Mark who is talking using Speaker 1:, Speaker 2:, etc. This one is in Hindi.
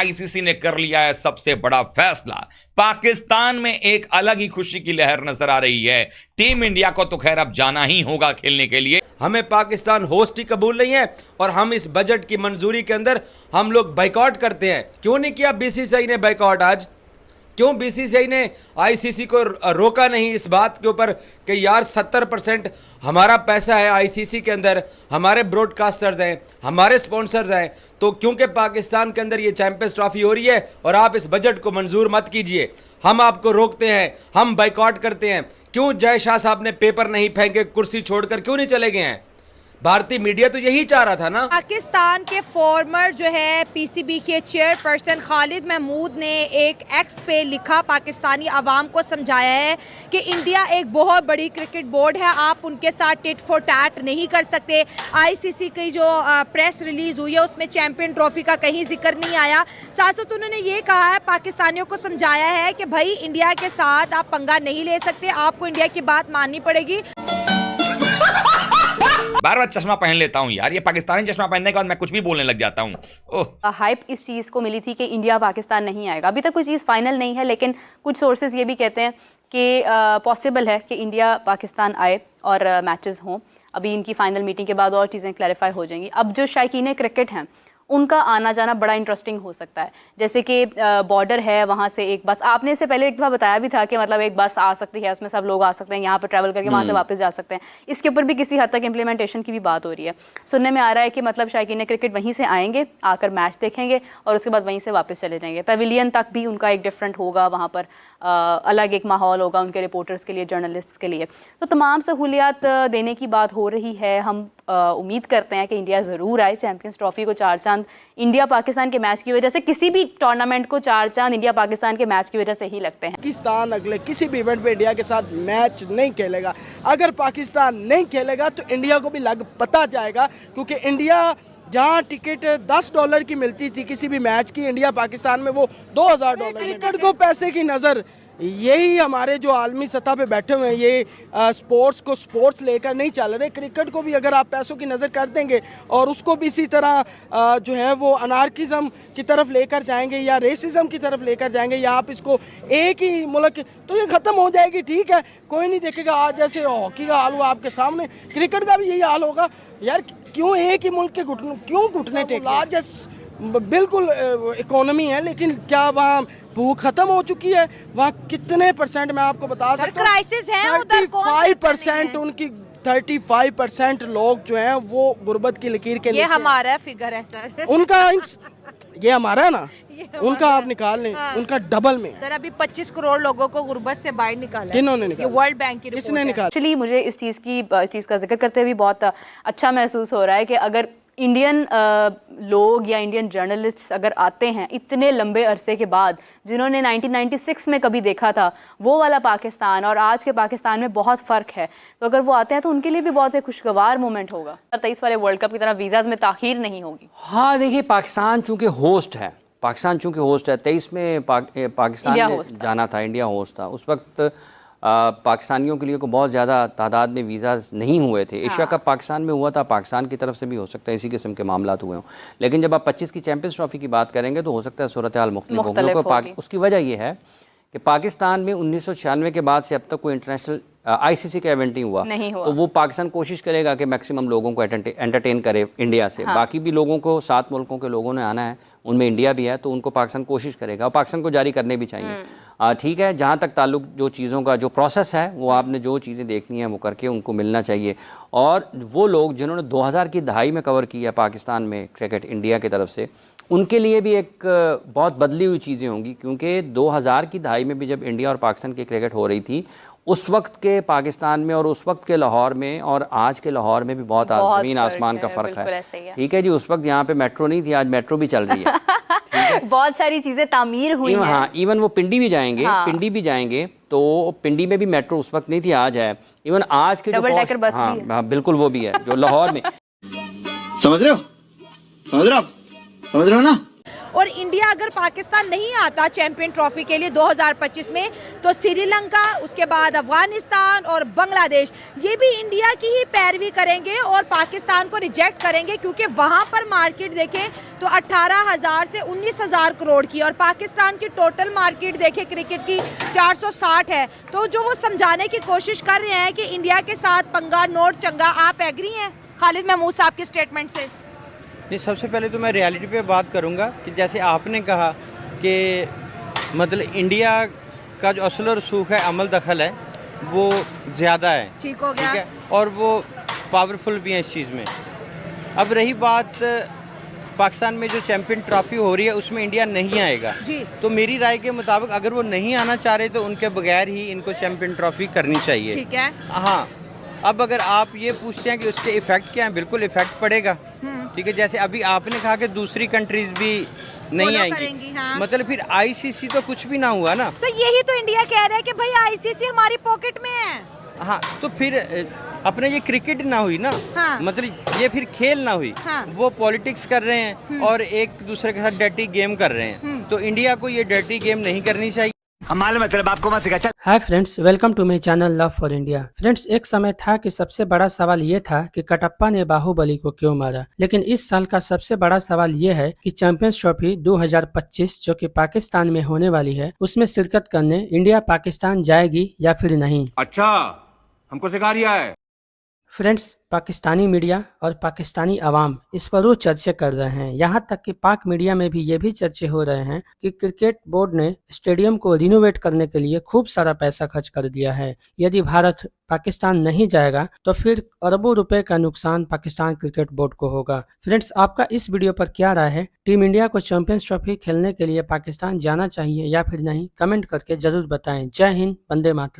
Speaker 1: आईसीसी ने कर लिया है सबसे बड़ा फैसला। पाकिस्तान में एक अलग ही खुशी की लहर नजर आ रही है। टीम इंडिया को तो खैर अब जाना ही होगा खेलने के लिए।
Speaker 2: हमें पाकिस्तान होस्ट ही कबूल नहीं है और हम इस बजट की मंजूरी के अंदर हम लोग बाइकआउट करते हैं। क्यों नहीं किया बीसीसीआई ने बाइकआउट आज? क्यों बीसीसीआई ने आईसीसी को रोका नहीं इस बात के ऊपर कि यार 70% हमारा पैसा है आईसीसी के अंदर, हमारे ब्रॉडकास्टर्स हैं, हमारे स्पॉन्सर्स हैं, तो क्योंकि पाकिस्तान के अंदर ये चैंपियंस ट्रॉफी हो रही है और आप इस बजट को मंजूर मत कीजिए, हम आपको रोकते हैं, हम बाइकआउट करते हैं। क्यों जय शाह साहब ने पेपर नहीं फेंके, कुर्सी छोड़कर क्यों नहीं चले गए हैं? भारतीय मीडिया तो यही चाह रहा था ना।
Speaker 3: पाकिस्तान के फॉर्मर जो है पीसीबी के चेयरपर्सन खालिद महमूद ने एक एक्स पे लिखा, पाकिस्तानी आवाम को समझाया है कि इंडिया एक बहुत बड़ी क्रिकेट बोर्ड है, आप उनके साथ टिट फॉर टैट नहीं कर सकते। आईसीसी की जो प्रेस रिलीज हुई है उसमें चैंपियन ट्रॉफी का कहीं जिक्र नहीं आया। साथ साथ उन्होंने ये कहा है, पाकिस्तानियों को समझाया है कि भाई इंडिया के साथ आप पंगा नहीं ले सकते, आपको इंडिया की बात माननी पड़ेगी।
Speaker 1: बार बार चश्मा पहन लेता हूँ यार, ये पाकिस्तानी चश्मा पहनने के बाद मैं कुछ भी बोलने लग जाता हूँ।
Speaker 4: हाइप इस चीज़ को मिली थी कि इंडिया पाकिस्तान नहीं आएगा। अभी तक कोई चीज़ फाइनल नहीं है, लेकिन कुछ सोर्सेज ये भी कहते हैं कि पॉसिबल है कि इंडिया पाकिस्तान आए और मैचेस हों। अभी इनकी फाइनल मीटिंग के बाद और चीज़ें क्लैरिफाई हो जाएंगी। अब जो शायकीन क्रिकेट हैं उनका आना जाना बड़ा इंटरेस्टिंग हो सकता है। जैसे कि बॉर्डर है, वहाँ से एक बस, आपने इससे पहले एक दफ़ा बताया भी था कि मतलब एक बस आ सकती है, उसमें सब लोग आ सकते हैं, यहाँ पर ट्रैवल करके वहाँ से वापस जा सकते हैं। इसके ऊपर भी किसी हद तक इम्प्लीमेंटेशन की भी बात हो रही है। सुनने में आ रहा है कि मतलब शायकीन क्रिकेट वहीं से आएंगे, आकर मैच देखेंगे और उसके बाद वहीं से वापस चले जाएंगे। पेविलियन तक भी उनका एक डिफरेंट होगा, वहाँ पर अलग एक माहौल होगा उनके रिपोर्टर्स के लिए, जर्नलिस्ट्स के लिए। तो तमाम सहूलियात देने की बात हो रही है। हम उम्मीद करते हैं कि इंडिया ज़रूर आए। चैंपियंस ट्रॉफी को चार चांद इंडिया पाकिस्तान के मैच की वजह से, किसी भी टूर्नामेंट को चार चांद इंडिया पाकिस्तान के मैच की वजह से ही लगते हैं।
Speaker 5: पाकिस्तान अगले किसी भी इवेंट में इंडिया के साथ मैच नहीं खेलेगा। अगर पाकिस्तान नहीं खेलेगा तो इंडिया को भी लग पता जाएगा, क्योंकि इंडिया जहाँ टिकट $10 की मिलती थी किसी भी मैच की, इंडिया पाकिस्तान में वो $2000। क्रिकेट को पैसे की नज़र, यही हमारे जो आलमी सतह पे बैठे हुए हैं, ये स्पोर्ट्स को स्पोर्ट्स लेकर नहीं चल रहे। क्रिकेट को भी अगर आप पैसों की नज़र कर देंगे और उसको भी इसी तरह जो है वो अनार्किज्म की तरफ लेकर जाएंगे या रेसिज्म की तरफ लेकर जाएंगे, या आप इसको एक ही मुल्क, तो ये ख़त्म हो जाएगी। ठीक है, कोई नहीं देखेगा। आज जैसे हॉकी का हाल हुआ आपके सामने, क्रिकेट का भी यही हाल होगा। यार क्यों एक ही मुल्क के घुटने टेके? लार्जेस्ट बिल्कुल इकोनॉमी है, लेकिन क्या वहाँ भूख खत्म हो चुकी है? वहाँ कितने परसेंट मैं आपको बता सकता हूँ,
Speaker 3: क्राइसिस है उधर,
Speaker 5: 35% उनकी 35% लोग जो हैं वो गुर्बत की लकीर के
Speaker 3: ये हमारा फिगर है सर।
Speaker 5: उनका ये हमारा है ना, उनका आप निकाल लें, उनका डबल में
Speaker 3: सर। अभी 25 करोड़ लोगों को गुर्बत से बाहर निकाला।
Speaker 5: किन्होंने निकाला?
Speaker 3: ये वर्ल्ड बैंक की
Speaker 5: किसने निकाला?
Speaker 4: एक्चुअली मुझे इस चीज़ का जिक्र करते हुए बहुत अच्छा महसूस हो रहा है कि अगर इंडियन लोग या इंडियन जर्नलिस्ट्स अगर आते हैं इतने लंबे अरसे के बाद, जिन्होंने 1996 में कभी देखा था वो वाला पाकिस्तान और आज के पाकिस्तान में बहुत फ़र्क है, तो अगर वो आते हैं तो उनके लिए भी बहुत एक खुशगवार मोमेंट होगा। 23 वाले वर्ल्ड कप की तरह वीज़ाज़ में ताख़ीर नहीं होगी।
Speaker 6: हाँ देखिए, पाकिस्तान चूँकि होस्ट है, 23 में पाकिस्तान ने जाना था, इंडिया होस्ट था। उस वक्त पाकिस्तानियों के लिए को बहुत ज़्यादा तादाद में वीज़ाज नहीं हुए थे। एशिया कप पाकिस्तान में हुआ था, पाकिस्तान की तरफ से भी हो सकता है इसी किस्म के मामलात हुए हों। लेकिन जब आप 25 की चैंपियंस ट्रॉफी की बात करेंगे तो हो सकता है सूरत हाल मुख्तलिफ होगी। उसकी वजह यह है कि पाकिस्तान में 1996 के बाद से अब तक कोई इंटरनेशनल आईसीसी का इवेंट नहीं हुआ। तो वो पाकिस्तान कोशिश करेगा कि मैक्सिमम लोगों को एंटरटेन करे इंडिया से। बाकी भी लोगों को, 7 मुल्कों के लोगों ने आना है, उनमें इंडिया भी है, तो उनको पाकिस्तान कोशिश करेगा और पाकिस्तान को जारी करने भी चाहिए। ठीक है, जहाँ तक ताल्लुक जो चीज़ों का जो प्रोसेस है, वो आपने जो चीज़ें देखनी है वो करके उनको मिलना चाहिए। और वो लोग जिन्होंने 2000 की दहाई में कवर किया पाकिस्तान में क्रिकेट इंडिया की तरफ से, उनके लिए भी एक बहुत बदली हुई चीज़ें होंगी, क्योंकि 2000 की दहाई में भी जब इंडिया और पाकिस्तान की क्रिकेट हो रही थी, उस वक्त के पाकिस्तान में और उस वक्त के लाहौर में और आज के लाहौर में भी बहुत ज़मीन आसमान का फ़र्क है। ठीक है जी, उस वक्त यहाँ पे मेट्रो नहीं थी, आज मेट्रो भी चल रही है।
Speaker 4: बहुत सारी चीज़ें तामीर हुई हैं।
Speaker 6: हाँ, इवन वो पिंडी भी जाएंगे, पिंडी भी जाएंगे, तो पिंडी में भी मेट्रो उस वक्त नहीं थी, आज है। इवन आज के
Speaker 4: डबल डेकर बस भी है।
Speaker 6: हाँ बिल्कुल, वो भी है जो लाहौर में।
Speaker 7: समझ रहे हो ना?
Speaker 3: और इंडिया अगर पाकिस्तान नहीं आता चैंपियन ट्रॉफी के लिए 2025 में, तो श्रीलंका, उसके बाद अफगानिस्तान और बांग्लादेश ये भी इंडिया की ही पैरवी करेंगे और पाकिस्तान को रिजेक्ट करेंगे, क्योंकि वहाँ पर मार्केट देखें तो 18,000 से 19,000 करोड़ की, और पाकिस्तान की टोटल मार्केट देखें क्रिकेट की 460 है। तो जो वो समझाने की कोशिश कर रहे हैं कि इंडिया के साथ पंगा नोट चंगा, आप एग्री हैं खालिद महमूद साहब के स्टेटमेंट से?
Speaker 7: नहीं, सबसे पहले तो मैं रियलिटी पे बात करूंगा कि जैसे आपने कहा कि मतलब इंडिया का जो असल रसूख है, अमल दखल है, वो ज़्यादा है,
Speaker 3: ठीक हो गया,
Speaker 7: ठीक है, और वो पावरफुल भी है इस चीज़ में। अब रही बात पाकिस्तान में जो चैंपियन ट्रॉफी हो रही है उसमें इंडिया नहीं आएगा
Speaker 3: जी।
Speaker 7: तो मेरी राय के मुताबिक अगर वो नहीं आना चाह रहे तो उनके बगैर ही इनको चैंपियन ट्रॉफी करनी चाहिए।
Speaker 3: ठीक है।
Speaker 7: हाँ, अब अगर आप ये पूछते हैं कि उसके इफ़ेक्ट क्या हैं, बिल्कुल इफ़ेक्ट पड़ेगा, ठीक है। जैसे अभी आपने कहा कि दूसरी कंट्रीज भी नहीं
Speaker 3: Follow
Speaker 7: आएंगी,
Speaker 3: करेंगी, हाँ।
Speaker 7: मतलब फिर आईसीसी तो कुछ भी ना हुआ ना।
Speaker 3: तो यही तो इंडिया कह रहा है कि भाई आईसीसी हमारी पॉकेट में है।
Speaker 7: हाँ, तो फिर अपने ये क्रिकेट ना हुई ना,
Speaker 3: हाँ।
Speaker 7: मतलब ये फिर खेल ना हुई,
Speaker 3: हाँ।
Speaker 7: वो पॉलिटिक्स कर रहे हैं और एक दूसरे के साथ डर्टी गेम कर रहे हैं। तो इंडिया को ये डर्टी गेम नहीं करनी चाहिए।
Speaker 8: Hi friends, welcome to my channel love for India. Friends, एक समय था कि सबसे बड़ा सवाल ये था कि कटप्पा ने बाहुबली को क्यों मारा, लेकिन इस साल का सबसे बड़ा सवाल ये है कि चैंपियंस ट्रॉफी 2025 जो कि पाकिस्तान में होने वाली है, उसमें शिरकत करने इंडिया पाकिस्तान जाएगी या फिर नहीं।
Speaker 9: अच्छा, हमको सिखा रिया है।
Speaker 8: फ्रेंड्स, पाकिस्तानी मीडिया और पाकिस्तानी अवाम इस पर रोज चर्चे कर रहे हैं। यहाँ तक कि पाक मीडिया में भी ये भी चर्चे हो रहे हैं कि क्रिकेट बोर्ड ने स्टेडियम को रिनोवेट करने के लिए खूब सारा पैसा खर्च कर दिया है। यदि भारत पाकिस्तान नहीं जाएगा तो फिर अरबों रुपए का नुकसान पाकिस्तान क्रिकेट बोर्ड को होगा। फ्रेंड्स, आपका इस वीडियो पर क्या राय है? टीम इंडिया को चैंपियंस ट्रॉफी खेलने के लिए पाकिस्तान जाना चाहिए या फिर नहीं? कमेंट करके जरूर बताएं। जय हिंद, वंदे मातरम।